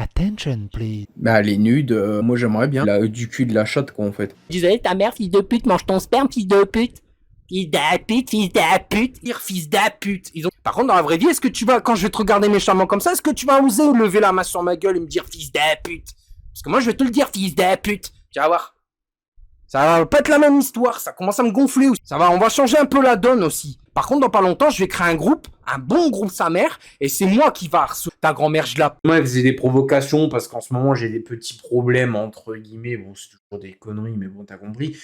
Attention, please. Bah, les nudes, moi j'aimerais bien. Du cul de la chatte, quoi, en fait. Désolé, ta mère, fils de pute, mange ton sperme, fils de pute. Fils de pute, fils de pute. Dire fils de pute. Par contre, dans la vraie vie, est-ce que tu vas, quand je vais te regarder méchamment comme ça, est-ce que tu vas oser lever la main sur ma gueule et me dire fils de pute? Parce que moi, je vais te le dire, fils de pute. Tu vas voir. Ça va pas être la même histoire, ça commence à me gonfler. Ça va, on va changer un peu la donne aussi. Par contre, dans pas longtemps, je vais créer un groupe, un bon groupe sa mère, et c'est moi qui va harceler ta grand-mère, je la... Moi, elle faisait des provocations parce qu'en ce moment, j'ai des petits problèmes, entre guillemets. Bon, c'est toujours des conneries, mais bon, t'as compris.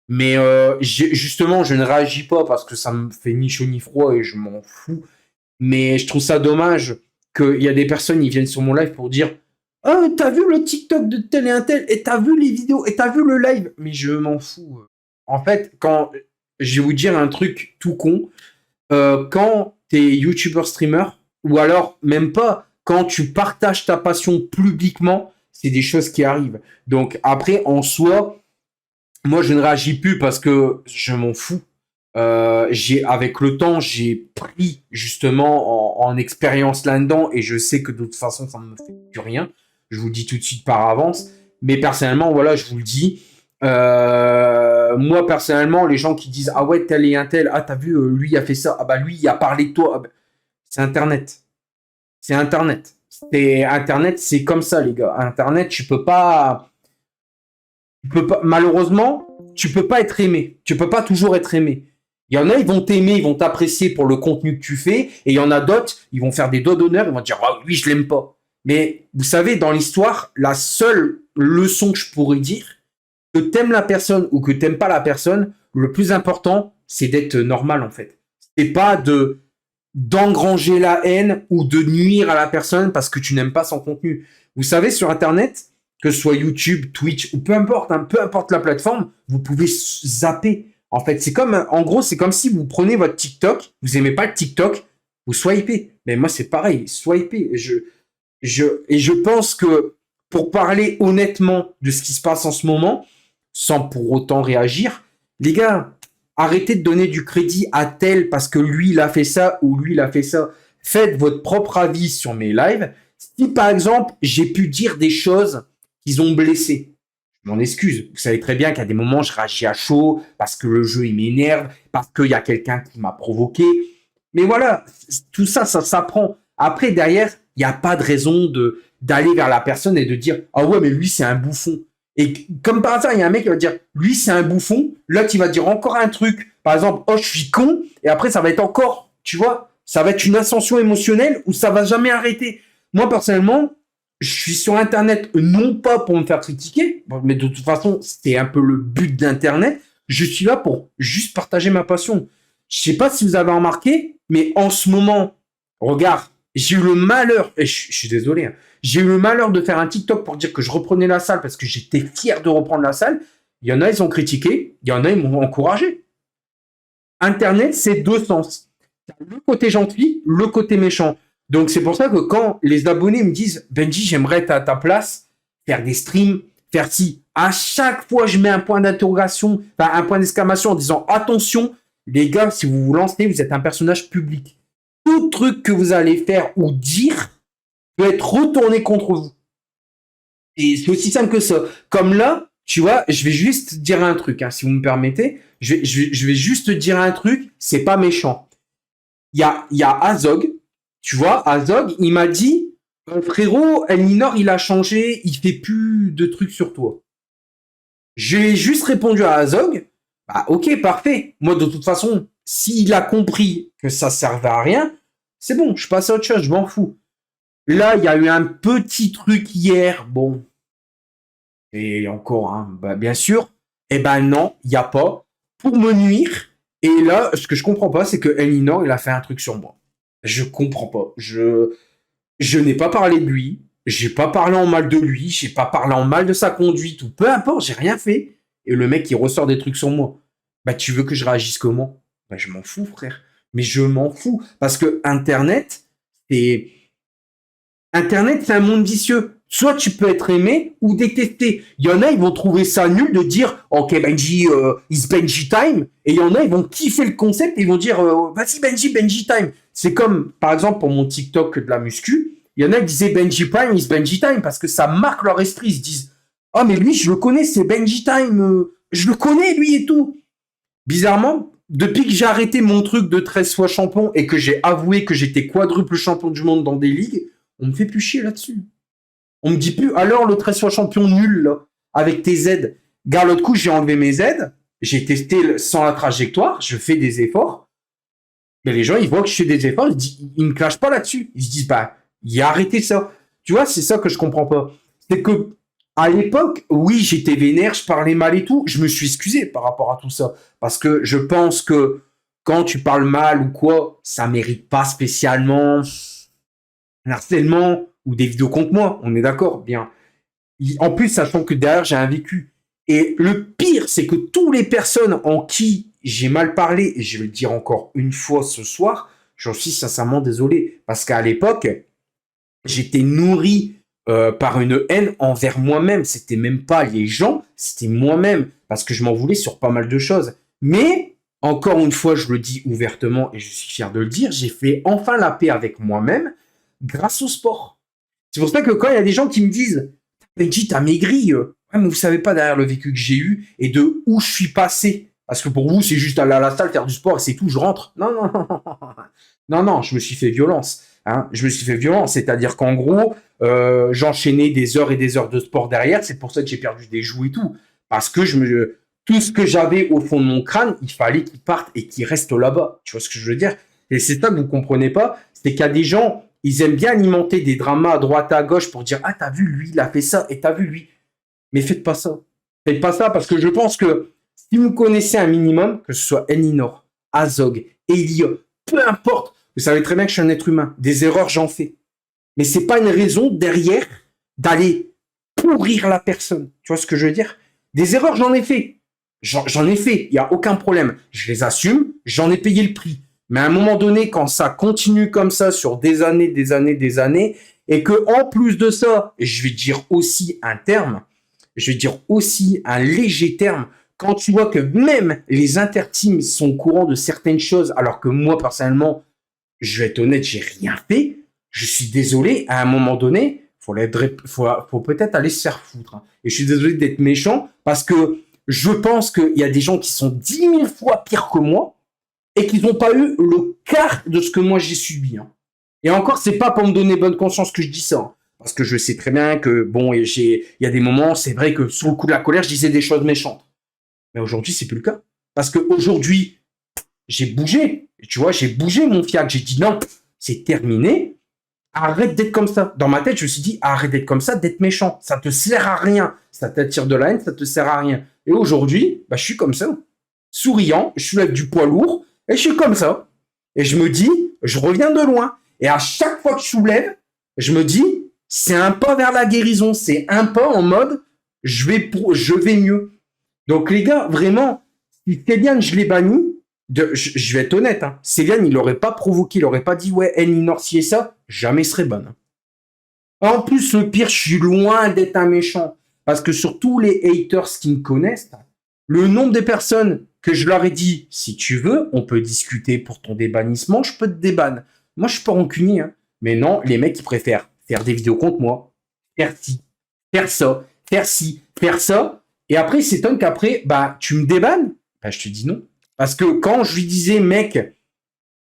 Mais justement, je ne réagis pas parce que ça me fait ni chaud ni froid et je m'en fous. Mais je trouve ça dommage qu'il y a des personnes, ils viennent sur mon live pour dire « Oh, t'as vu le TikTok de tel et un tel, et t'as vu les vidéos, et t'as vu le live ?» Mais je m'en fous. En fait, quand... Je vais vous dire un truc tout con. Quand t'es YouTuber streamer, ou alors même pas, quand tu partages ta passion publiquement, c'est des choses qui arrivent. Donc après, en soi, moi je ne réagis plus parce que je m'en fous. Avec le temps, j'ai pris justement en expérience là-dedans et je sais que de toute façon, ça ne me fait plus rien. Je vous le dis tout de suite par avance. Mais personnellement, voilà, je vous le dis. Moi, personnellement, les gens qui disent « Ah ouais, tel et un tel, ah t'as vu, lui il a fait ça, ah bah lui il a parlé de toi. Ah bah... » C'est Internet. C'est Internet. Internet, c'est comme ça, les gars. Internet, tu peux pas... Malheureusement, tu peux pas être aimé. Tu peux pas toujours être aimé. Il y en a, ils vont t'aimer, ils vont t'apprécier pour le contenu que tu fais. Et il y en a d'autres, ils vont faire des doigts d'honneur, ils vont dire « Ah oui, je l'aime pas. » Mais vous savez, dans l'histoire, la seule leçon que je pourrais dire, que t'aimes la personne ou que t'aimes pas la personne, le plus important, c'est d'être normal, en fait. C'est pas d'engranger la haine ou de nuire à la personne parce que tu n'aimes pas son contenu. Vous savez, sur Internet, que ce soit YouTube, Twitch, ou peu importe, hein, peu importe la plateforme, vous pouvez zapper. En fait, c'est comme, en gros, c'est comme si vous prenez votre TikTok, vous aimez pas le TikTok, vous swipez. Mais moi, c'est pareil, swipez. Et je pense que pour parler honnêtement de ce qui se passe en ce moment, sans pour autant réagir, les gars, arrêtez de donner du crédit à tel parce que lui, il a fait ça ou lui, il a fait ça. Faites votre propre avis sur mes lives. Si, par exemple, j'ai pu dire des choses qui ont blessé, je m'en excuse. Vous savez très bien qu'à des moments, je réagis à chaud parce que le jeu, il m'énerve, parce qu'il y a quelqu'un qui m'a provoqué. Mais voilà, tout ça, ça s'apprend. Après, derrière, il n'y a pas de raison d'aller vers la personne et de dire « Ah ouais, mais lui, c'est un bouffon. » Et comme par hasard, il y a un mec qui va dire « Lui, c'est un bouffon. » Là, tu vas dire encore un truc. Par exemple « Oh, je suis con. » Et après, ça va être encore, tu vois, ça va être une ascension émotionnelle où ça va jamais arrêter. Moi, personnellement, je suis sur Internet, non pas pour me faire critiquer, mais de toute façon, c'est un peu le but d'Internet. Je suis là pour juste partager ma passion. Je sais pas si vous avez remarqué, mais en ce moment, regarde, j'ai eu le malheur, et je suis désolé, hein, j'ai eu le malheur de faire un TikTok pour dire que je reprenais la salle parce que j'étais fier de reprendre la salle. Il y en a, ils ont critiqué. Il y en a, ils m'ont encouragé. Internet, c'est deux sens. Le côté gentil, le côté méchant. Donc, c'est pour ça que quand les abonnés me disent « Benji, j'aimerais être à ta place, faire des streams, faire ci. » À chaque fois, je mets un point d'interrogation, enfin, un point d'exclamation en disant « Attention, les gars, si vous vous lancez, vous êtes un personnage public. Tout truc que vous allez faire ou dire peut être retourné contre vous. » Et c'est aussi simple que ça. Comme là, tu vois, je vais juste dire un truc, hein, si vous me permettez. Je vais juste dire un truc, c'est pas méchant. Il y a Azog, tu vois, Azog, il m'a dit frérot, Elminor, il a changé, il fait plus de trucs sur toi. J'ai juste répondu à Azog, bah ok, parfait. Moi, de toute façon, s'il a compris que ça servait à rien, c'est bon, je passe à autre chose, je m'en fous. Là, il y a eu un petit truc hier, bon. Et encore, hein, bah, bien sûr. Eh ben non, il n'y a pas. Pour me nuire. Et là, ce que je comprends pas, c'est que Elminor, il a fait un truc sur moi. Je comprends pas. Je n'ai pas parlé de lui. J'ai pas parlé en mal de lui. J'ai pas parlé en mal de sa conduite. Ou peu importe, j'ai rien fait. Et le mec, il ressort des trucs sur moi. Bah, tu veux que je réagisse comment? Bah, je m'en fous, frère. Mais je m'en fous. Parce que Internet, c'est un monde vicieux. Soit tu peux être aimé ou détesté. Il y en a, ils vont trouver ça nul de dire « Ok, Benji, it's Benji time ». Et il y en a, ils vont kiffer le concept et ils vont dire « Vas-y, Benji, Benji time ». C'est comme, par exemple, pour mon TikTok de la muscu, Il y en a qui disaient Benji Time is Benji Time parce que ça marque leur esprit. Ils se disent, oh, mais lui, je le connais, c'est Benji Time. Je le connais, lui et tout. Bizarrement, depuis que j'ai arrêté mon truc de 13 fois champion et que j'ai avoué que j'étais quadruple champion du monde dans des ligues, on me fait plus chier là-dessus. On me dit plus, alors le 13 fois champion nul, là, avec tes aides. Gars, l'autre coup, j'ai enlevé mes aides. J'ai testé sans la trajectoire. Je fais des efforts. Mais les gens, ils voient que je fais des efforts. Ils me clashent pas là-dessus. Ils se disent, bah, il a arrêté ça. Tu vois, c'est ça que je comprends pas. C'est que, à l'époque, oui, j'étais vénère, je parlais mal et tout. Je me suis excusé par rapport à tout ça. Parce que je pense que quand tu parles mal ou quoi, ça mérite pas spécialement un harcèlement ou des vidéos contre moi. On est d'accord, bien. En plus, sachant que derrière, j'ai un vécu. Et le pire, c'est que toutes les personnes en qui j'ai mal parlé, et je vais le dire encore une fois ce soir, j'en suis sincèrement désolé. Parce qu'à l'époque, j'étais nourri par une haine envers moi-même. C'était même pas les gens, c'était moi-même. Parce que je m'en voulais sur pas mal de choses. Mais, encore une fois, je le dis ouvertement et je suis fier de le dire, j'ai fait enfin la paix avec moi-même grâce au sport. C'est pour ça que quand il y a des gens qui me disent « Benji, t'as maigri », ouais, mais vous savez pas derrière le vécu que j'ai eu et de où je suis passé. Parce que pour vous, c'est juste aller à la salle, faire du sport et c'est tout, je rentre. Non, non, non, non, je me suis fait violence. Hein. Je me suis fait violence, c'est-à-dire qu'en gros, j'enchaînais des heures et des heures de sport derrière. C'est pour ça que j'ai perdu des joues et tout. Parce que tout ce que j'avais au fond de mon crâne, il fallait qu'il parte et qu'il reste là-bas. Tu vois ce que je veux dire? Et c'est ça que vous comprenez pas. C'est qu'il y a des gens, ils aiment bien alimenter des dramas à droite à gauche pour dire « Ah, t'as vu, lui, il a fait ça et t'as vu, lui. » Mais faites pas ça. Faites pas ça parce que je pense que si vous connaissez un minimum, que ce soit Elinor, Azog, Elia, peu importe, vous savez très bien que je suis un être humain. Des erreurs, j'en fais. Mais c'est pas une raison derrière d'aller pourrir la personne. Tu vois ce que je veux dire? Des erreurs, j'en ai fait. J'en ai fait. Il n'y a aucun problème. Je les assume. J'en ai payé le prix. Mais à un moment donné, quand ça continue comme ça sur des années, et que en plus de ça, je vais dire aussi un terme, je vais dire aussi un léger terme, quand tu vois que même les interteams sont au courant de certaines choses, alors que moi, personnellement, je vais être honnête, j'ai rien fait, je suis désolé, à un moment donné, faut peut-être aller se faire foutre. Hein. Et je suis désolé d'être méchant, parce que je pense qu'il y a des gens qui sont 10 000 fois pires que moi, et qui n'ont pas eu le quart de ce que moi j'ai subi. Hein. Et encore, c'est pas pour me donner bonne conscience que je dis ça. Hein. Parce que je sais très bien que, bon, il y a des moments, c'est vrai que sous le coup de la colère, je disais des choses méchantes. Mais aujourd'hui, c'est plus le cas. Parce qu'aujourd'hui, j'ai bougé. Tu vois, j'ai bougé mon fiac. J'ai dit non, c'est terminé. Arrête d'être comme ça. Dans ma tête, je me suis dit, arrête d'être comme ça, d'être méchant. Ça te sert à rien. Ça t'attire de la haine, ça te sert à rien. Et aujourd'hui, bah, je suis comme ça. Souriant, je soulève du poids lourd, et je suis comme ça. Et je me dis, je reviens de loin. Et à chaque fois que je soulève, je me dis, c'est un pas vers la guérison. C'est un pas en mode, je vais mieux. Donc les gars, vraiment, si Céliane, je l'ai banni, je vais être honnête, hein, Céliane, il n'aurait pas provoqué, il n'aurait pas dit, ouais, Elinor, si et ça, jamais serait bonne. En plus, le pire, je suis loin d'être un méchant. Parce que sur tous les haters qui me connaissent, le nombre de personnes que je leur ai dit, si tu veux, on peut discuter pour ton débannissement, je peux te débanner. Moi, je suis pas rancunier, hein. Mais non, les mecs, ils préfèrent faire des vidéos contre moi, faire ci, faire ça, faire ci, faire ça. Et après, ils s'étonnent qu'après, bah, tu me débannes? Bah, je te dis non. Parce que quand je lui disais, mec,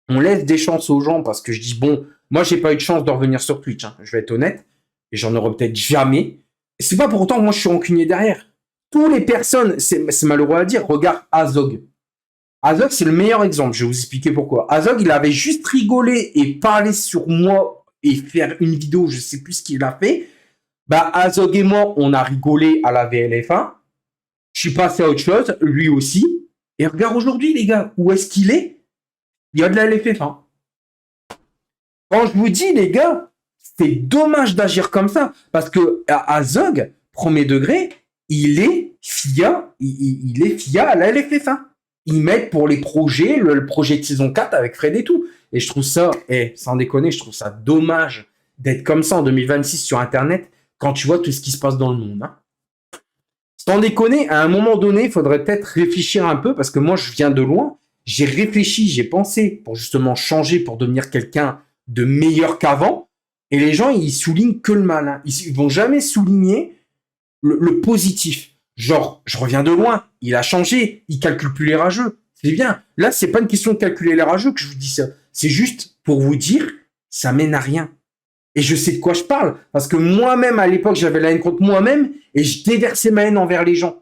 on laisse des chances aux gens, parce que je dis, bon, moi, j'ai pas eu de chance de revenir sur Twitch, hein, je vais être honnête, et j'en aurai peut-être jamais. C'est pas pour autant que moi, je suis rancunier derrière. Toutes les personnes, c'est malheureux à dire, regarde Azog. Azog, c'est le meilleur exemple, je vais vous expliquer pourquoi. Azog, il avait juste rigolé et parlé sur moi et faire une vidéo, je sais plus ce qu'il a fait. Bah, Azog et moi, on a rigolé à la VLF1. Je suis passé à autre chose, lui aussi. Et regarde aujourd'hui, les gars, où est-ce qu'il est? Il y a de la LFF1. Quand je vous dis, les gars, c'est dommage d'agir comme ça. Parce que Azog, premier degré, il est FIA à la LFF1. Ils mettent pour les projets, le projet de saison 4 avec Fred et tout. Et je trouve ça, sans déconner, je trouve ça dommage d'être comme ça en 2026 sur Internet quand tu vois tout ce qui se passe dans le monde. Hein. Sans déconner, à un moment donné, il faudrait peut-être réfléchir un peu parce que moi, je viens de loin. J'ai réfléchi, j'ai pensé pour justement changer, pour devenir quelqu'un de meilleur qu'avant. Et les gens, ils soulignent que le mal. Hein. Ils vont jamais souligner le positif. Genre, je reviens de loin, il a changé, il calcule plus les rageux. C'est bien. Là, c'est pas une question de calculer les rageux que je vous dis ça. C'est juste pour vous dire, ça mène à rien. Et je sais de quoi je parle. Parce que moi-même, à l'époque, j'avais la haine contre moi-même et je déversais ma haine envers les gens.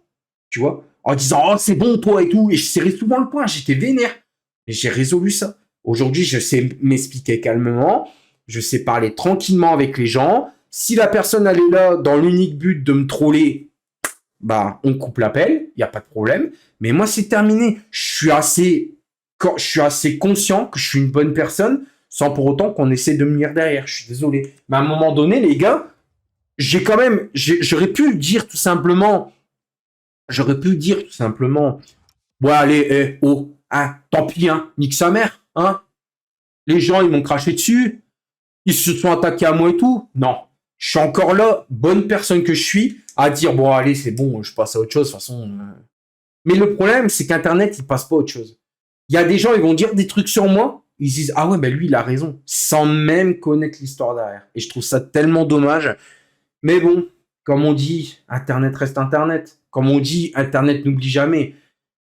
Tu vois? En disant, oh, c'est bon, toi et tout. Et je serrais souvent le poing. J'étais vénère. Et j'ai résolu ça. Aujourd'hui, je sais m'expliquer calmement. Je sais parler tranquillement avec les gens. Si la personne, elle est là dans l'unique but de me troller, bah, on coupe l'appel. Il n'y a pas de problème. Mais moi, c'est terminé. Je suis assez conscient que je suis une bonne personne sans pour autant qu'on essaie de me lire derrière. Je suis désolé. Mais à un moment donné, les gars, j'aurais pu dire tout simplement, ouais, allez, tant pis, hein, nique sa mère, hein. Les gens, ils m'ont craché dessus, ils se sont attaqués à moi et tout. Non, je suis encore là, bonne personne que je suis, à dire, bon, allez, c'est bon, je passe à autre chose, de toute façon. Mais le problème, c'est qu'Internet, il passe pas à autre chose. Il y a des gens, ils vont dire des trucs sur moi, ils se disent, ah ouais, ben lui, il a raison, sans même connaître l'histoire derrière. Et je trouve ça tellement dommage. Mais bon, comme on dit, Internet reste Internet. Comme on dit, Internet n'oublie jamais.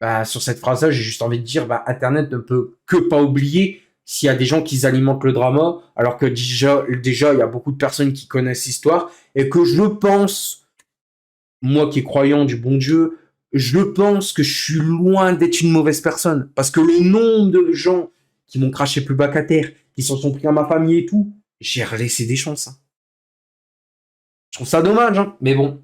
Bah, sur cette phrase-là, j'ai juste envie de dire, bah, Internet ne peut que pas oublier s'il y a des gens qui alimentent le drama, alors que déjà, il y a beaucoup de personnes qui connaissent l'histoire, et que je pense, moi qui est croyant du bon Dieu, je pense que je suis loin d'être une mauvaise personne. Parce que le nombre de gens qui m'ont craché plus bas qu'à terre, qui s'en sont pris à ma famille et tout, j'ai laissé des chances. Hein. Je trouve ça dommage, hein. Mais bon,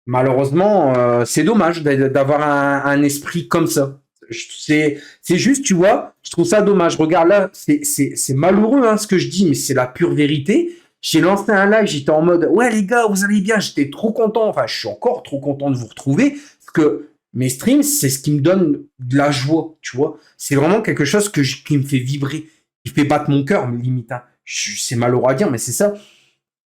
malheureusement, c'est dommage d'avoir un esprit comme ça. C'est juste, tu vois, je trouve ça dommage. Regarde là, c'est malheureux hein, ce que je dis, mais c'est la pure vérité. J'ai lancé un live, j'étais en mode, ouais les gars, vous allez bien, j'étais trop content, enfin je suis encore trop content de vous retrouver, parce que mes streams, c'est ce qui me donne de la joie, tu vois. C'est vraiment quelque chose qui me fait vibrer, qui fait battre mon cœur, limite. Hein. C'est malheureux à dire, mais c'est ça.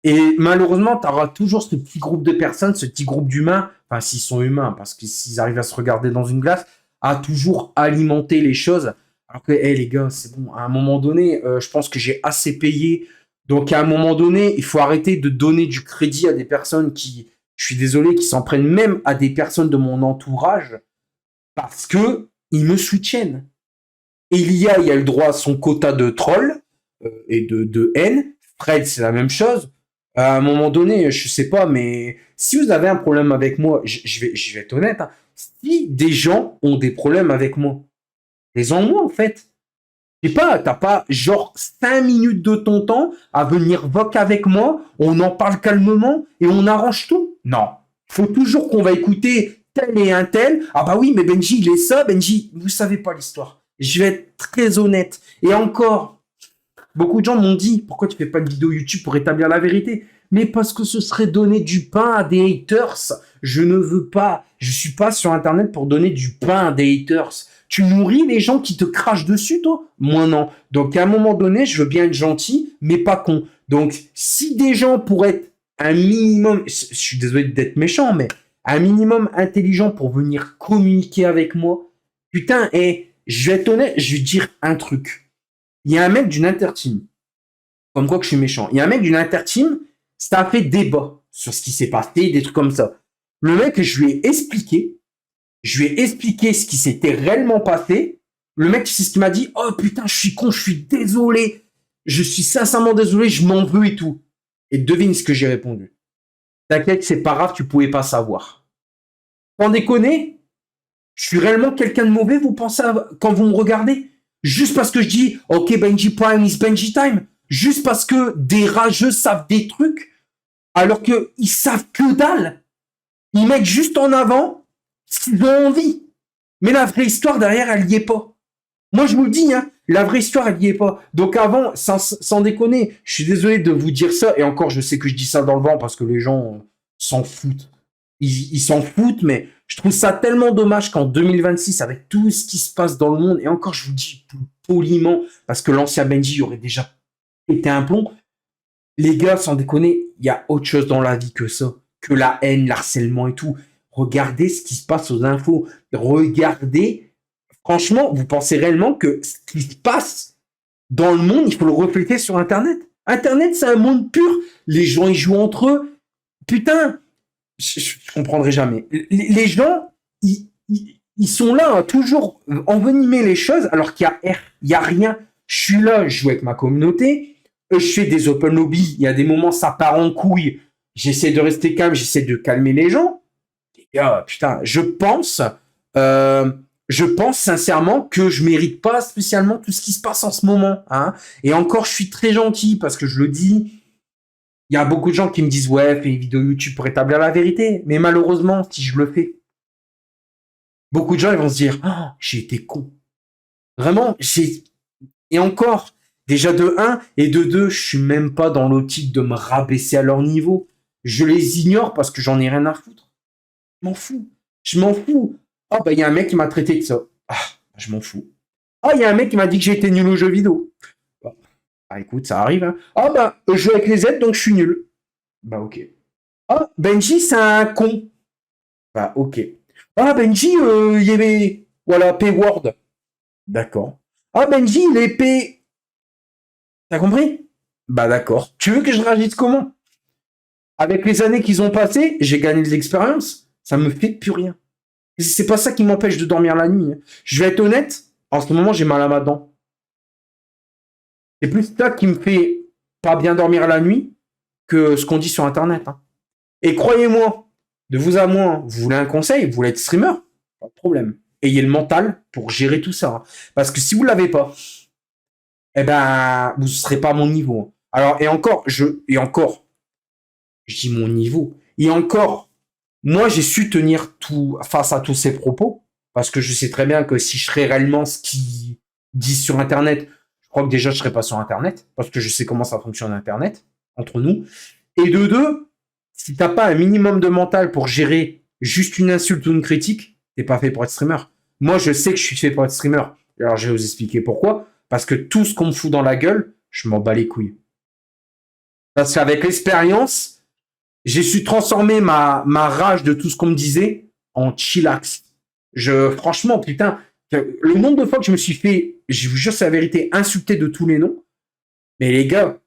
Et malheureusement, tu auras toujours ce petit groupe de personnes, ce petit groupe d'humains, enfin s'ils sont humains, parce que s'ils arrivent à se regarder dans une glace, à toujours alimenter les choses. Alors que, les gars, c'est bon, à un moment donné, je pense que j'ai assez payé. Donc à un moment donné, il faut arrêter de donner du crédit à des personnes qui, je suis désolé, qui s'en prennent même à des personnes de mon entourage, parce que ils me soutiennent. Et il y a le droit à son quota de trolls et de haine. Fred, c'est la même chose. À un moment donné, je sais pas, mais si vous avez un problème avec moi, je vais être honnête, hein, si des gens ont des problèmes avec moi, les en moi en fait. Je sais pas, t'as pas genre 5 minutes de ton temps à venir voc avec moi, on en parle calmement et on arrange tout. Non, faut toujours qu'on va écouter tel et un tel. Ah bah oui, mais Benji, il est ça, Benji, vous savez pas l'histoire. Je vais être très honnête. Et encore, beaucoup de gens m'ont dit, pourquoi tu fais pas de vidéo YouTube pour établir la vérité? Mais parce que ce serait donner du pain à des haters. Je ne veux pas. Je suis pas sur Internet pour donner du pain à des haters. Tu nourris les gens qui te crachent dessus, toi? Moi, non. Donc, à un moment donné, je veux bien être gentil, mais pas con. Donc, si des gens pourraient être un minimum, je suis désolé d'être méchant, mais un minimum intelligent pour venir communiquer avec moi, putain, je vais être honnête, je vais dire un truc. Il y a un mec d'une interteam, comme quoi que je suis méchant. Il y a un mec d'une interteam, ça a fait débat sur ce qui s'est passé, des trucs comme ça. Le mec, je lui ai expliqué ce qui s'était réellement passé. Le mec, c'est ce qu'il m'a dit. Oh putain, je suis con, je suis désolé. Je suis sincèrement désolé, je m'en veux et tout. Et devine ce que j'ai répondu. T'inquiète, c'est pas grave, tu pouvais pas savoir. Sans déconner, je suis réellement quelqu'un de mauvais, vous pensez, quand vous me regardez? Juste parce que je dis, ok, Benji Prime is Benji Time. Juste parce que des rageux savent des trucs, alors qu'ils savent que dalle. Ils mettent juste en avant ce qu'ils ont envie. Mais la vraie histoire derrière, elle y est pas. Moi, je vous le dis, hein, la vraie histoire, elle y est pas. Donc avant, sans déconner, je suis désolé de vous dire ça, et encore, je sais que je dis ça dans le vent parce que les gens s'en foutent. Ils s'en foutent, mais je trouve ça tellement dommage qu'en 2026, avec tout ce qui se passe dans le monde, et encore, je vous dis poliment, parce que l'ancien Benji aurait déjà été un plomb, les gars, sans déconner, il y a autre chose dans la vie que ça, que la haine, l'harcèlement et tout. Regardez ce qui se passe aux infos. Regardez. Franchement, vous pensez réellement que ce qui se passe dans le monde, il faut le refléter sur Internet? Internet, c'est un monde pur. Les gens, ils jouent entre eux. Putain, je comprendrai jamais. Les gens, ils sont là à toujours envenimer les choses alors il y a rien. Je suis là, je joue avec ma communauté. Je fais des open lobby. Il y a des moments, ça part en couille. J'essaie de rester calme, j'essaie de calmer les gens. Les gars, putain, je pense sincèrement que je mérite pas spécialement tout ce qui se passe en ce moment. Hein. Et encore, je suis très gentil parce que je le dis. Il y a beaucoup de gens qui me disent ouais, fais une vidéo YouTube pour établir la vérité. Mais malheureusement, si je le fais, beaucoup de gens ils vont se dire oh, j'ai été con. Vraiment, et encore, déjà de 1 et de 2, je suis même pas dans l'optique de me rabaisser à leur niveau. Je les ignore parce que j'en ai rien à foutre. Je m'en fous. Je m'en fous. Ah, bah, il y a un mec qui m'a traité de ça. Ah, je m'en fous. Ah, il y a un mec qui m'a dit que j'étais nul aux jeux vidéo. Bah, écoute, ça arrive. Hein. Ah, bah, je joue avec les aides, donc je suis nul. Bah, ok. Ah, Benji, c'est un con. Bah, ok. Ah, Benji, il y avait, voilà, P-Word. D'accord. Ah, Benji, il est P. T'as compris? Bah, d'accord. Tu veux que je réagisse comment? Avec les années qu'ils ont passées, j'ai gagné de l'expérience. Ça me fait plus rien. C'est pas ça qui m'empêche de dormir la nuit. Je vais être honnête, en ce moment, j'ai mal à ma dent. C'est plus ça qui me fait pas bien dormir la nuit que ce qu'on dit sur Internet. Hein. Et croyez-moi, de vous à moi, vous voulez un conseil, vous voulez être streamer, pas de problème. Ayez le mental pour gérer tout ça. Hein. Parce que si vous l'avez pas, eh ben, vous serez pas à mon niveau. Alors, et encore, je dis mon niveau, et encore, moi, j'ai su tenir tout face à tous ces propos, parce que je sais très bien que si je serais réellement ce qu'ils disent sur Internet, je crois que déjà, je serais pas sur Internet, parce que je sais comment ça fonctionne Internet, entre nous. Et de 2, si t'as pas un minimum de mental pour gérer juste une insulte ou une critique, t'es pas fait pour être streamer. Moi, je sais que je suis fait pour être streamer. Alors, je vais vous expliquer pourquoi. Parce que tout ce qu'on me fout dans la gueule, je m'en bats les couilles. Parce qu'avec l'expérience, j'ai su transformer ma rage de tout ce qu'on me disait en chillax. Franchement, putain, le nombre de fois que je me suis fait, je vous jure, c'est la vérité, insulter de tous les noms. Mais les gars,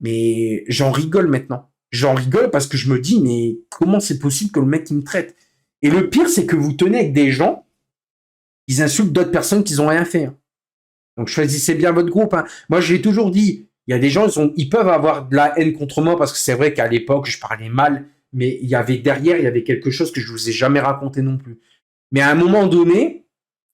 mais j'en rigole maintenant. J'en rigole parce que je me dis, mais comment c'est possible que le mec il me traite? Et le pire, c'est que vous tenez avec des gens, ils insultent d'autres personnes qui n'ont rien fait. Hein. Donc choisissez bien votre groupe. Hein. Moi, je l'ai toujours dit, il y a des gens, ils peuvent avoir de la haine contre moi parce que c'est vrai qu'à l'époque, je parlais mal, mais il y avait derrière, il y avait quelque chose que je vous ai jamais raconté non plus. Mais à un moment donné,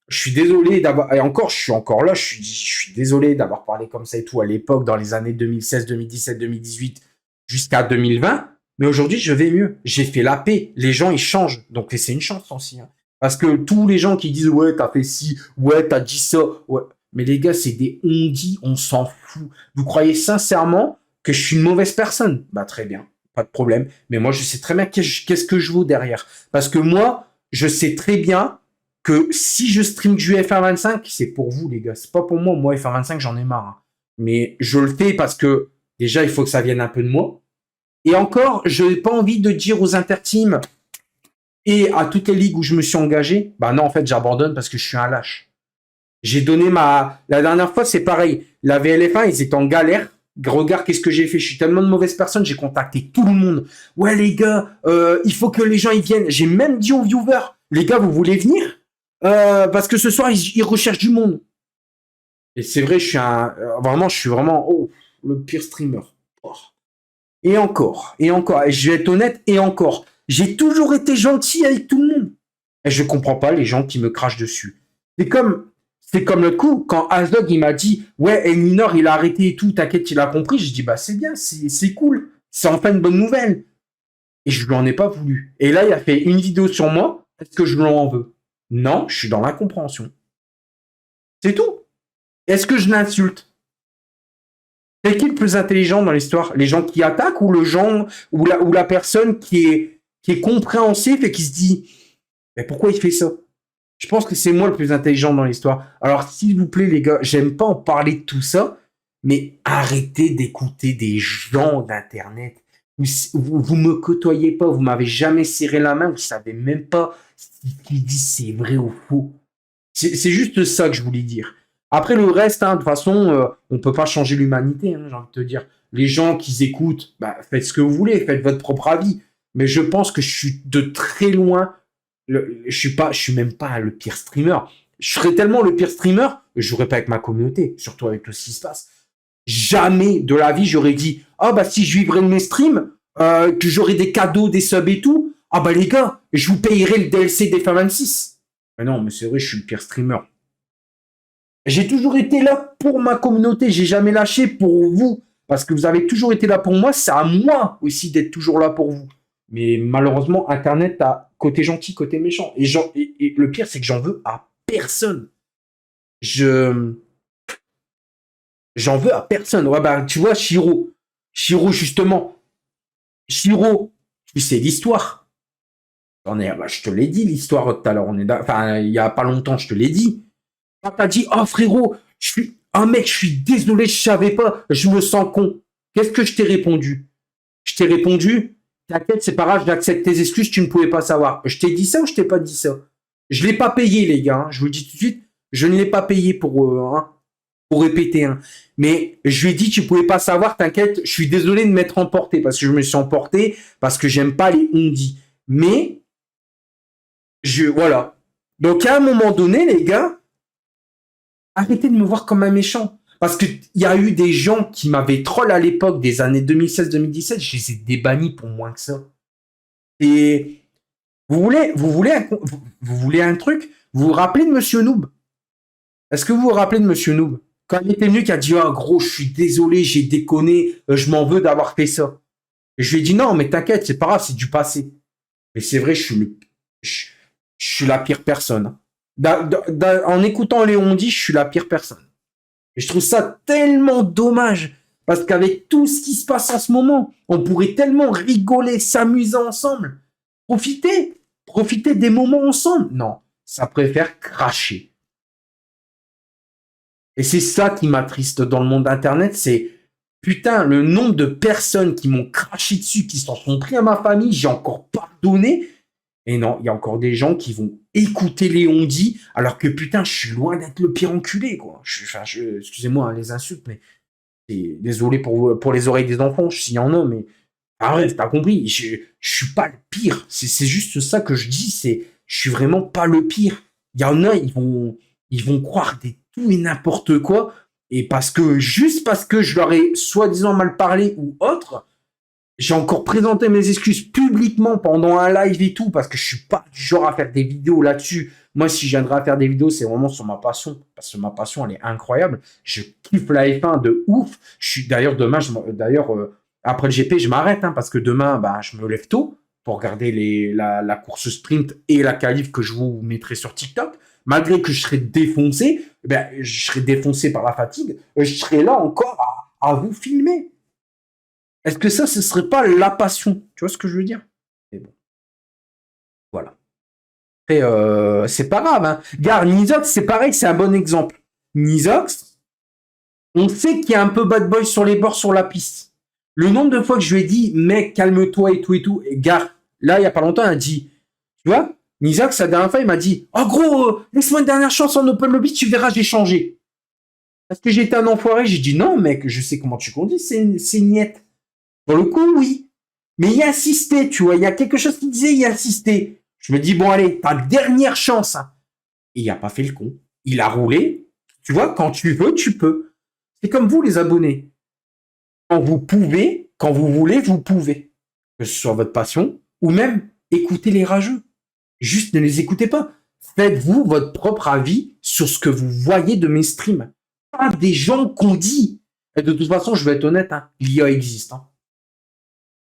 je suis désolé d'avoir, et encore, je suis encore là, je suis désolé d'avoir parlé comme ça et tout à l'époque, dans les années 2016, 2017, 2018, jusqu'à 2020. Mais aujourd'hui, je vais mieux. J'ai fait la paix. Les gens, ils changent. Donc, laissez une chance aussi. Hein. Parce que tous les gens qui disent, ouais, t'as fait ci, ouais, t'as dit ça, ouais. Mais les gars, c'est des on-dit, on s'en fout. Vous croyez sincèrement que je suis une mauvaise personne? Bah, très bien. Pas de problème. Mais moi, je sais très bien qu'est-ce que je vaux derrière. Parce que moi, je sais très bien que si je stream du FR25, c'est pour vous, les gars. C'est pas pour moi. Moi, FR25, j'en ai marre. Hein. Mais je le fais parce que, déjà, il faut que ça vienne un peu de moi. Et encore, je n'ai pas envie de dire aux interteams et à toutes les ligues où je me suis engagé, bah non, en fait, j'abandonne parce que je suis un lâche. J'ai donné la dernière fois, c'est pareil. La VLF1, ils étaient en galère. Regarde, qu'est-ce que j'ai fait? Je suis tellement de mauvaise personne, j'ai contacté tout le monde. Ouais, les gars, il faut que les gens, ils viennent. J'ai même dit aux viewers, les gars, vous voulez venir? Parce que ce soir, ils recherchent du monde. Et c'est vrai, je suis vraiment, le pire streamer. Oh. Et encore. Et je vais être honnête, et encore. J'ai toujours été gentil avec tout le monde. Et je comprends pas les gens qui me crachent dessus. C'est comme le coup, quand Azog, il m'a dit, ouais, Elminor, il a arrêté et tout, t'inquiète, il a compris. Je dis, bah, c'est bien, c'est cool. C'est enfin une bonne nouvelle. Et je lui en ai pas voulu. Et là, il a fait une vidéo sur moi. Est-ce que je lui en veux? Non, je suis dans l'incompréhension. C'est tout. Est-ce que je l'insulte? C'est qui le plus intelligent dans l'histoire? Les gens qui attaquent ou la personne qui est compréhensif et qui se dit, mais pourquoi il fait ça? Je pense que c'est moi le plus intelligent dans l'histoire. Alors, s'il vous plaît, les gars, j'aime pas en parler de tout ça, mais arrêtez d'écouter des gens d'Internet. Vous me côtoyez pas, vous m'avez jamais serré la main, vous savez même pas ce qu'ils disent, c'est vrai ou faux. C'est juste ça que je voulais dire. Après, le reste, hein, de toute façon, on peut pas changer l'humanité, hein, j'ai envie de te dire. Les gens qui écoutent, bah, faites ce que vous voulez, faites votre propre avis. Mais je pense que je suis de très loin, je suis même pas le pire streamer. Je serais tellement le pire streamer, je jouerais pas avec ma communauté, surtout avec tout ce qui se passe. Jamais de la vie, j'aurais dit, ah bah si je vivrais de mes streams, que j'aurais des cadeaux, des subs et tout, ah bah les gars, je vous payerai le DLC des FA26. Mais non, mais c'est vrai, je suis le pire streamer. J'ai toujours été là pour ma communauté, j'ai jamais lâché pour vous, parce que vous avez toujours été là pour moi, c'est à moi aussi d'être toujours là pour vous. Mais malheureusement, Internet a côté gentil, côté méchant. Et le pire, c'est que j'en veux à personne. J'en veux à personne. Ouais, bah, tu vois, Shiro, justement, Shiro, tu sais l'histoire. Bah, je te l'ai dit, l'histoire tout à l'heure. Enfin, il y a pas longtemps, je te l'ai dit. Quand t'as dit, oh frérot, je suis un mec, je suis désolé, je savais pas, je me sens con. Qu'est-ce que je t'ai répondu? Je t'ai répondu, t'inquiète, c'est pas grave, j'accepte tes excuses, tu ne pouvais pas savoir. Je t'ai dit ça ou je t'ai pas dit ça? Je l'ai pas payé, les gars, hein, je vous le dis tout de suite, je ne l'ai pas payé pour répéter. Hein. Mais je lui ai dit, tu pouvais pas savoir, t'inquiète, je suis désolé de m'être emporté, parce que je me suis emporté, parce que j'aime pas les on-dit. Mais, voilà. Donc, à un moment donné, les gars, arrêtez de me voir comme un méchant. Parce qu'il y a eu des gens qui m'avaient troll à l'époque des années 2016-2017, je les ai débannis pour moins que ça. Et vous voulez un truc? Vous vous rappelez de Monsieur Noob? Est-ce que vous vous rappelez de Monsieur Noob? Quand il était venu, qui a dit, oh gros, je suis désolé, j'ai déconné, je m'en veux d'avoir fait ça. Et je lui ai dit, non, mais t'inquiète, c'est pas grave, c'est du passé. Mais c'est vrai, je suis la pire personne. En écoutant Léon dit, je suis la pire personne. Et je trouve ça tellement dommage. Parce qu'avec tout ce qui se passe en ce moment, on pourrait tellement rigoler, s'amuser ensemble. Profiter des moments ensemble. Non, ça préfère cracher. Et c'est ça qui m'attriste dans le monde Internet, c'est putain, le nombre de personnes qui m'ont craché dessus, qui s'en sont pris à ma famille, j'ai encore pardonné. Et non, il y a encore des gens qui vont écouter les on-dit, alors que putain, je suis loin d'être le pire enculé, quoi. Excusez-moi hein, les insultes, mais désolé pour les oreilles des enfants, s'il y en a, mais arrête, t'as compris, je suis pas le pire. C'est juste ça que je dis, je suis vraiment pas le pire. Il y en a, ils vont croire des tout et n'importe quoi, et juste parce que je leur ai soi-disant mal parlé ou autre, j'ai encore présenté mes excuses publiquement pendant un live et tout, parce que je suis pas du genre à faire des vidéos là-dessus. Moi, si je viendrais à faire des vidéos, c'est vraiment sur ma passion, parce que ma passion, elle est incroyable. Je kiffe la F1 de ouf. D'ailleurs, demain, après le GP, je m'arrête, hein, parce que demain, bah, je me lève tôt pour regarder la course sprint et la qualif que je vous mettrai sur TikTok. Malgré que je serai défoncé, ben, je serai défoncé par la fatigue, je serai là encore à vous filmer. Est-ce que ça, ce serait pas la passion? Tu vois ce que je veux dire? Mais bon. Voilà. Et c'est pas grave, hein. Regarde, Nizox, c'est pareil, c'est un bon exemple. Nizox, on sait qu'il y a un peu bad boy sur les bords sur la piste. Le nombre de fois que je lui ai dit, mec, calme-toi et tout et tout, et gars, là, il y a pas longtemps, il a dit, tu vois, Nizox, la dernière fois, il m'a dit, oh gros, laisse-moi une dernière chance en open lobby, tu verras, j'ai changé. Est-ce que j'étais un enfoiré? J'ai dit, non, mec, je sais comment tu conduis, c'est niette. Pour le coup, oui. Mais il insistait, tu vois. Il y a quelque chose qui disait, il insistait. Je me dis, bon, allez, ta dernière chance. Hein. Et il n'a pas fait le con. Il a roulé. Tu vois, quand tu veux, tu peux. C'est comme vous, les abonnés. Quand vous pouvez, quand vous voulez, vous pouvez. Que ce soit votre passion, ou même écoutez les rageux. Juste ne les écoutez pas. Faites-vous votre propre avis sur ce que vous voyez de mes streams. Pas des gens qu'on dit. Et de toute façon, je vais être honnête, hein, l'IA existe. Hein.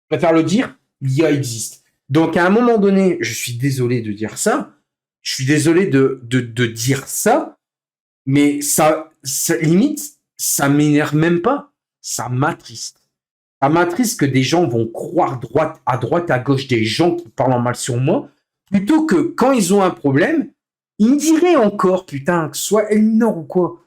Je préfère le dire, l'IA existe. Donc, à un moment donné, je suis désolé de dire ça. Je suis désolé de dire ça. Mais ça limite, ça m'énerve même pas. Ça m'attriste. Ça m'attriste que des gens vont croire à droite, à gauche des gens qui parlent en mal sur moi, plutôt que quand ils ont un problème, ils me diraient encore, putain, que ce soit Elminor ou quoi.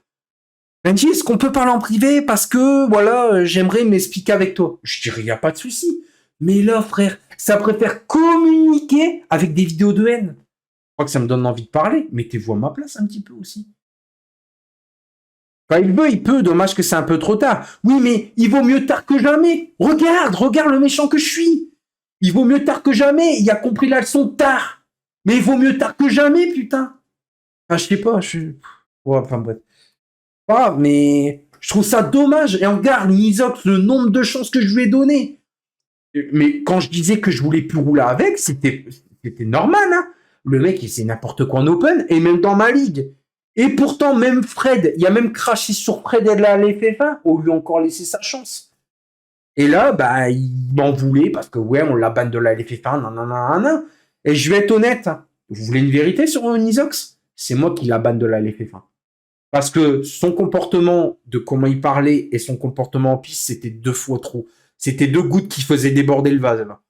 Benji, est-ce qu'on peut parler en privé parce que, voilà, j'aimerais m'expliquer avec toi. Je dirais, il n'y a pas de souci. Mais là, frère, ça préfère communiquer avec des vidéos de haine. Je crois que ça me donne envie de parler. Mettez-vous à ma place un petit peu aussi. Quand il veut, il peut. Dommage que c'est un peu trop tard. Oui, mais il vaut mieux tard que jamais. Regarde le méchant que je suis. Il vaut mieux tard que jamais. Il a compris la leçon tard. Mais il vaut mieux tard que jamais, putain. Enfin, je sais pas, Ouais, enfin bref. Ah, mais je trouve ça dommage. Et regarde, Nizox, le nombre de chances que je lui ai donné. Mais quand je disais que je voulais plus rouler avec, c'était normal, hein. Le mec, il sait n'importe quoi en open, et même dans ma ligue. Et pourtant, même Fred, il a même craché sur Fred et la LFF1, on lui a encore laissé sa chance. Et là, bah, il m'en voulait, parce que ouais, on l'a ban de la LFF1, nanana. Et je vais être honnête, hein. Vous voulez une vérité sur Nizox? C'est moi qui la banne de la LFF1. Parce que son comportement, de comment il parlait, et son comportement en piste, c'était 2 fois trop. C'était 2 gouttes qui faisaient déborder le vase, là.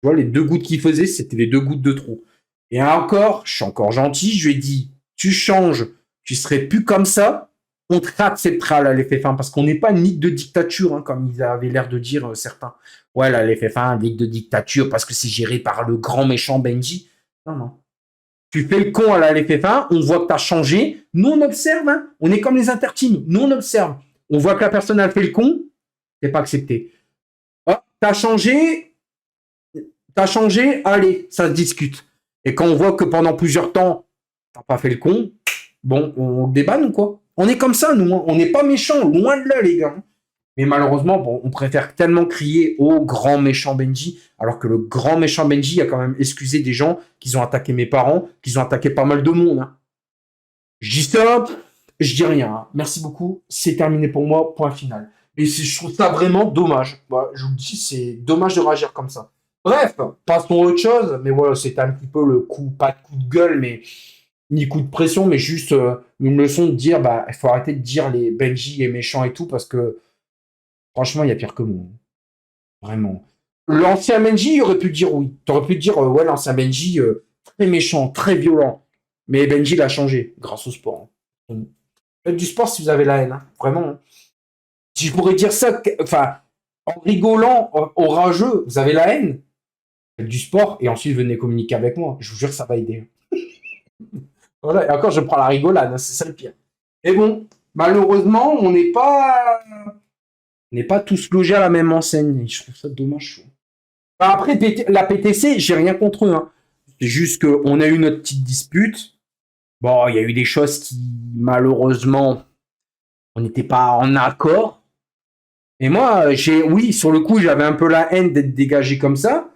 Tu vois, les 2 gouttes qu'il faisait, c'était les 2 gouttes de trop. Et encore, je suis encore gentil, je lui ai dit, tu changes, tu serais plus comme ça, on te réacceptera la LFF1, parce qu'on n'est pas une ligue de dictature, hein, comme ils avaient l'air de dire certains. Ouais, la LFF1, ligue de dictature, parce que c'est géré par le grand méchant Benji. Non, non. Tu fais le con à la LFF1, on voit que tu as changé. Nous, on observe, hein. On est comme les interteams. Nous, on observe. On voit que la personne a fait le con, c'est pas accepté. Oh, t'as changé, allez, ça se discute. Et quand on voit que pendant plusieurs temps, t'as pas fait le con, bon, on débanne ou quoi? On est comme ça, nous, hein. On n'est pas méchants, loin de là, les gars. Mais malheureusement, bon, on préfère tellement crier au grand méchant Benji, alors que le grand méchant Benji a quand même excusé des gens qui ont attaqué mes parents, qui ont attaqué pas mal de monde. Hein. Je dis ça, je dis rien. Hein. Merci beaucoup, c'est terminé pour moi, point final. Et je trouve ça vraiment dommage. Voilà, je vous le dis, c'est dommage de réagir comme ça. Bref, passons à autre chose, mais voilà, c'était un petit peu le coup, pas de coup de gueule, mais ni coup de pression, mais juste une leçon de dire, bah, il faut arrêter de dire les Benji est méchant et tout, parce que franchement, il y a pire que moi. Vraiment. L'ancien Benji, il aurait pu dire oui. T'aurais pu dire, ouais, l'ancien Benji, très méchant, très violent. Mais Benji l'a changé, grâce au sport. Hein. Faites du sport si vous avez la haine, hein. Vraiment. Hein. Si je pourrais dire ça, enfin, en rigolant, au rageux, vous avez la haine, faites du sport, et ensuite venez communiquer avec moi. Je vous jure que ça va aider. Voilà, et encore, je prends la rigolade, hein, c'est ça le pire. Et bon, malheureusement, on n'est pas tous logés à la même enseigne. Je trouve ça dommage. Après, la PTC, j'ai rien contre eux. Hein. C'est juste qu'on a eu notre petite dispute. Bon, il y a eu des choses qui, malheureusement, on n'était pas en accord. Et moi, oui, sur le coup, j'avais un peu la haine d'être dégagé comme ça.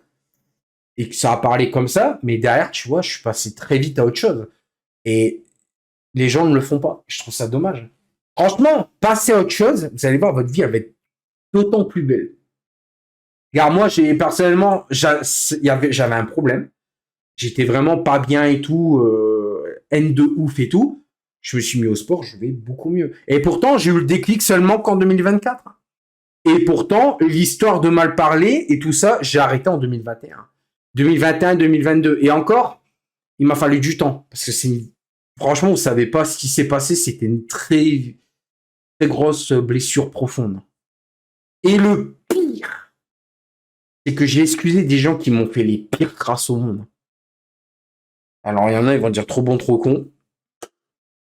Et que ça a parlé comme ça. Mais derrière, tu vois, je suis passé très vite à autre chose. Et les gens ne le font pas. Je trouve ça dommage. Franchement, passer à autre chose, vous allez voir, votre vie, elle va être d'autant plus belle. Car moi, personnellement, j'avais un problème. J'étais vraiment pas bien et tout, haine de ouf et tout. Je me suis mis au sport, je vais beaucoup mieux. Et pourtant, j'ai eu le déclic seulement qu'en 2024. Et pourtant, l'histoire de mal parler et tout ça, j'ai arrêté en 2021. 2021, 2022. Et encore, il m'a fallu du temps. Parce que franchement, vous savez pas ce qui s'est passé. C'était une très, très grosse blessure profonde. Et le pire, c'est que j'ai excusé des gens qui m'ont fait les pires crasses au monde. Alors, il y en a, ils vont dire trop bon, trop con.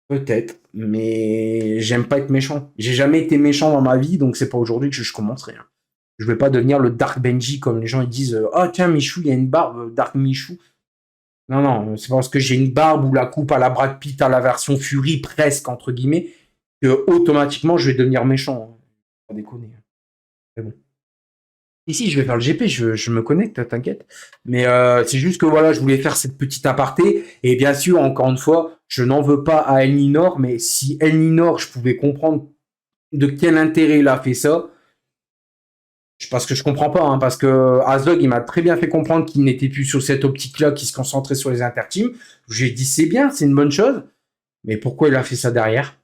Peut-être, mais j'aime pas être méchant. J'ai jamais été méchant dans ma vie, donc c'est pas aujourd'hui que je commencerai. Hein. Je vais pas devenir le Dark Benji comme les gens ils disent « Oh tiens, Michou, il y a une barbe, Dark Michou. » Non, non, c'est parce que j'ai une barbe ou la coupe à la Brad Pitt à la version Fury, presque, entre guillemets, que automatiquement je vais devenir méchant. Pas déconner. C'est bon. Ici, je vais faire le GP, je me connecte, t'inquiète. Mais c'est juste que voilà, je voulais faire cette petite aparté. Et bien sûr, encore une fois, je n'en veux pas à Elninor, mais si Elninor, je pouvais comprendre de quel intérêt il a fait ça, parce que je comprends pas, hein, parce que Azog, il m'a très bien fait comprendre qu'il n'était plus sur cette optique-là, qu'il se concentrait sur les interteams. J'ai dit, c'est bien, c'est une bonne chose, mais pourquoi il a fait ça derrière?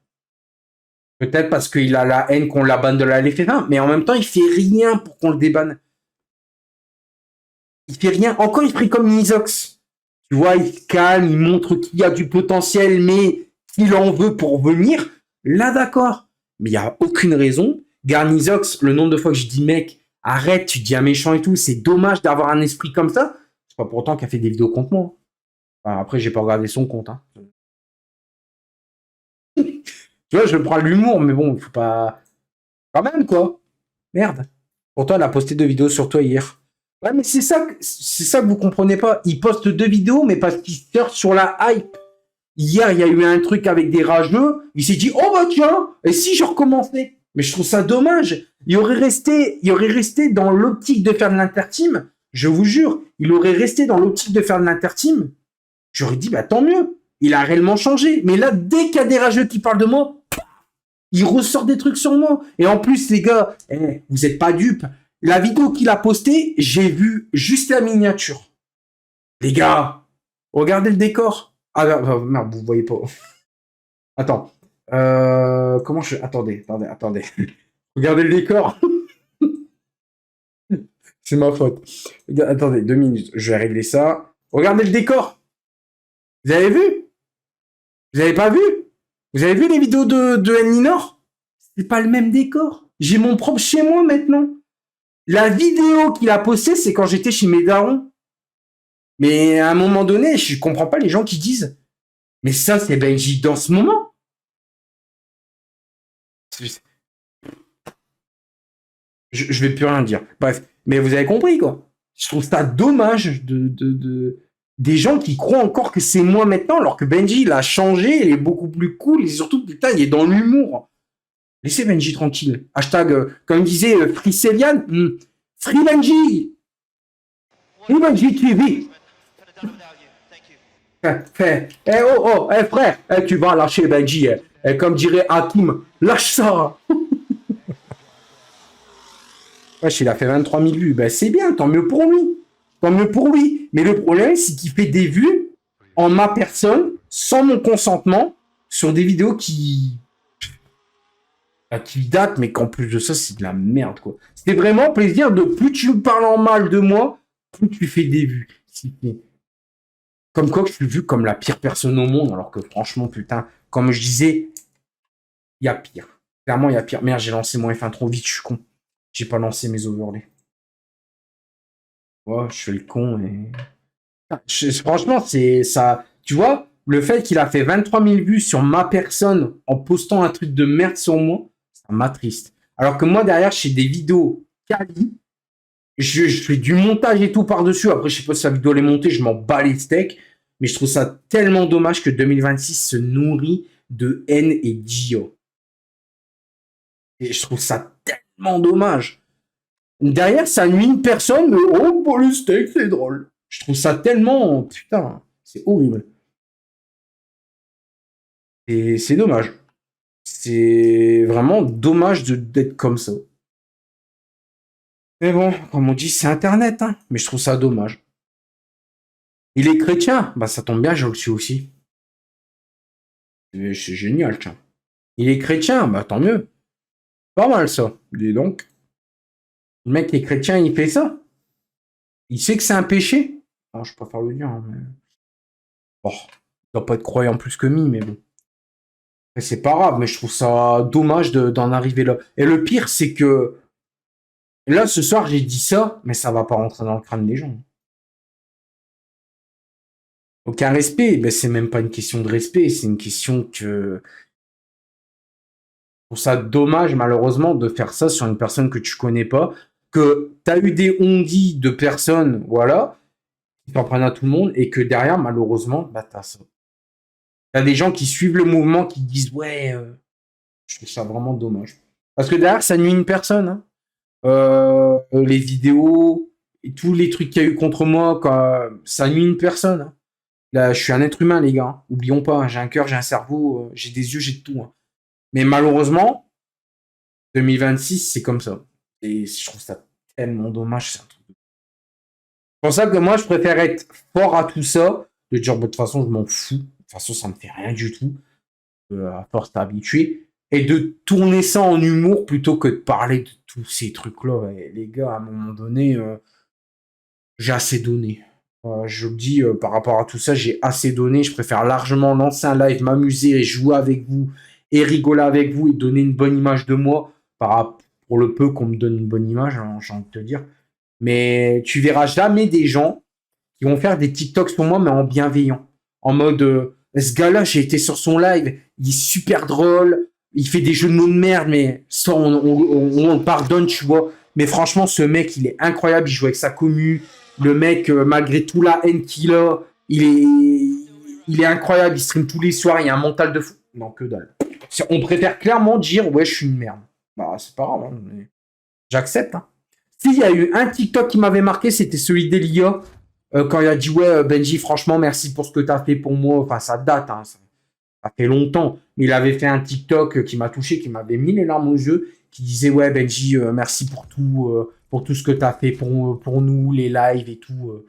Peut-être parce qu'il a la haine qu'on la banne de la LFF1, mais en même temps, il fait rien pour qu'on le débanne. Il fait rien. Encore, il ferait comme Nizox. Tu vois, il se calme, il montre qu'il y a du potentiel, mais qu'il en veut pour venir. Là, d'accord. Mais il n'y a aucune raison. Garnizox, le nombre de fois que je dis, mec, arrête, tu dis un méchant et tout, c'est dommage d'avoir un esprit comme ça. C'est pas pour autant qu'il a fait des vidéos contre moi. Enfin, après, j'ai pas regardé son compte. Hein. Tu vois, je prends l'humour, mais bon, il faut pas... Quand même, quoi. Merde. Pourtant, elle a posté 2 vidéos sur toi hier. Ouais, mais c'est ça que vous comprenez pas. Il poste 2 vidéos, mais parce qu'il surfe sur la hype. Hier, il y a eu un truc avec des rageux. Il s'est dit, oh bah tiens, et si je recommençais? Mais je trouve ça dommage. Il aurait resté dans l'optique de faire de l'interteam. Je vous jure, il aurait resté dans l'optique de faire de l'interteam. J'aurais dit, bah tant mieux. Il a réellement changé. Mais là, dès qu'il y a des rageux qui parlent de moi, il ressort des trucs sur moi. Et en plus, les gars, vous êtes pas dupes. La vidéo qu'il a postée, j'ai vu juste la miniature. Les gars, regardez le décor. Ah merde, vous voyez pas. Attends. Comment je... Attendez. Regardez le décor. C'est ma faute. Attendez, 2 minutes. Je vais régler ça. Regardez le décor. Vous avez vu? Vous avez pas vu? Vous avez vu les vidéos de Elinor? C'est pas le même décor. J'ai mon propre chez moi maintenant. La vidéo qu'il a postée, c'est quand j'étais chez mes darons. Mais à un moment donné, je comprends pas les gens qui disent « Mais ça, c'est Benji dans ce moment !» Je vais plus rien dire. Bref, mais vous avez compris, quoi. Je trouve ça dommage des gens qui croient encore que c'est moi maintenant, alors que Benji, il a changé, il est beaucoup plus cool, et surtout, putain, il est dans l'humour. Laissez Benji tranquille. Hashtag, comme disait Free Céliane, Free Benji! Free Benji TV! Frère, tu vas lâcher Benji. Comme dirait Hakim, lâche ça! Wesh, il a fait 23 000 vues. Ben, c'est bien, tant mieux pour lui. Tant mieux pour lui. Mais le problème, c'est qu'il fait des vues en ma personne, sans mon consentement, sur des vidéos qui datent, mais qu'en plus de ça, c'est de la merde, quoi. C'était vraiment plaisir de plus tu me parles en mal de moi, plus tu fais des vues. Comme quoi, je suis vu comme la pire personne au monde, alors que franchement, putain, comme je disais, il y a pire. Clairement, il y a pire. Merde, j'ai lancé mon F1 trop vite, je suis con. J'ai pas lancé mes overlays. Ouais, je fais le con et... franchement, c'est ça... Tu vois, le fait qu'il a fait 23 000 vues sur ma personne en postant un truc de merde sur moi, ça m'attriste. Alors que moi, derrière, j'ai des vidéos quali. Je fais du montage et tout par-dessus. Après, je sais pas si la vidéo elle est montée, je m'en bats les steaks. Mais je trouve ça tellement dommage que 2026 se nourrit de haine et d'io. Et je trouve ça tellement dommage. Derrière, ça nuit une personne, mais oh, pour le steak, c'est drôle. Je trouve ça tellement... Putain, c'est horrible. Et c'est dommage. C'est vraiment dommage d'être comme ça. Mais bon, comme on dit, c'est Internet, hein. Mais je trouve ça dommage. Il est chrétien. Bah, ça tombe bien, je le suis aussi. C'est génial, tiens. Il est chrétien, bah tant mieux. Pas mal, ça. Dis donc. Le mec qui est chrétien, il fait ça. Il sait que c'est un péché. Non, je préfère le dire, hein, mais... Bon, il doit pas être croyant plus que mi, mais bon. C'est pas grave, mais je trouve ça dommage d'en arriver là. Et le pire, c'est que... Là, ce soir, j'ai dit ça, mais ça va pas rentrer dans le crâne des gens. Aucun respect, ben, c'est même pas une question de respect, c'est une question que... Je trouve ça dommage, malheureusement, de faire ça sur une personne que tu connais pas, que t'as eu des ondits de personnes, voilà, qui t'en prennent à tout le monde, et que derrière, malheureusement, bah, t'as ça. T'as des gens qui suivent le mouvement, qui disent, ouais, je trouve ça vraiment dommage. Parce que derrière, ça nuit une personne, hein. Les vidéos, et tous les trucs qu'il y a eu contre moi, ça nuit une personne, hein. Là, je suis un être humain, les gars, hein. Oublions pas, hein, j'ai un cœur, j'ai un cerveau, j'ai des yeux, j'ai tout, hein. Mais malheureusement, 2026, c'est comme ça. Et je trouve ça tellement dommage. C'est pour ça que moi, je préfère être fort à tout ça, de dire, bah, de toute façon, je m'en fous. De toute façon, ça me fait rien du tout. À force t'habituer. Et de tourner ça en humour plutôt que de parler de tous ces trucs-là. Et les gars, à un moment donné, j'ai assez donné. Je vous dis, par rapport à tout ça, j'ai assez donné. Je préfère largement lancer un live, m'amuser et jouer avec vous et rigoler avec vous et donner une bonne image de moi pour le peu qu'on me donne une bonne image, hein, j'ai envie de te dire. Mais tu verras jamais des gens qui vont faire des TikToks sur moi, mais en bienveillant. En mode, ce gars-là, j'ai été sur son live, il est super drôle, il fait des jeux de mots de merde, mais ça, on le pardonne, tu vois. Mais franchement, ce mec, il est incroyable. Il joue avec sa commu. Le mec, malgré tout la haine qu'il a, il est incroyable. Il stream tous les soirs. Il y a un mental de fou. Non, que dalle. On préfère clairement dire, ouais, je suis une merde. Bah, c'est pas grave. Hein, mais j'accepte. Hein. S'il y a eu un TikTok qui m'avait marqué, c'était celui d'Elia. Quand il a dit, ouais, Benji, franchement, merci pour ce que tu as fait pour moi. Enfin, ça date. Hein, ça fait longtemps. Mais il avait fait un TikTok qui m'a touché, qui m'avait mis les larmes aux yeux, qui disait, ouais, Benji, merci pour tout ce que tu as fait pour nous, les lives et tout.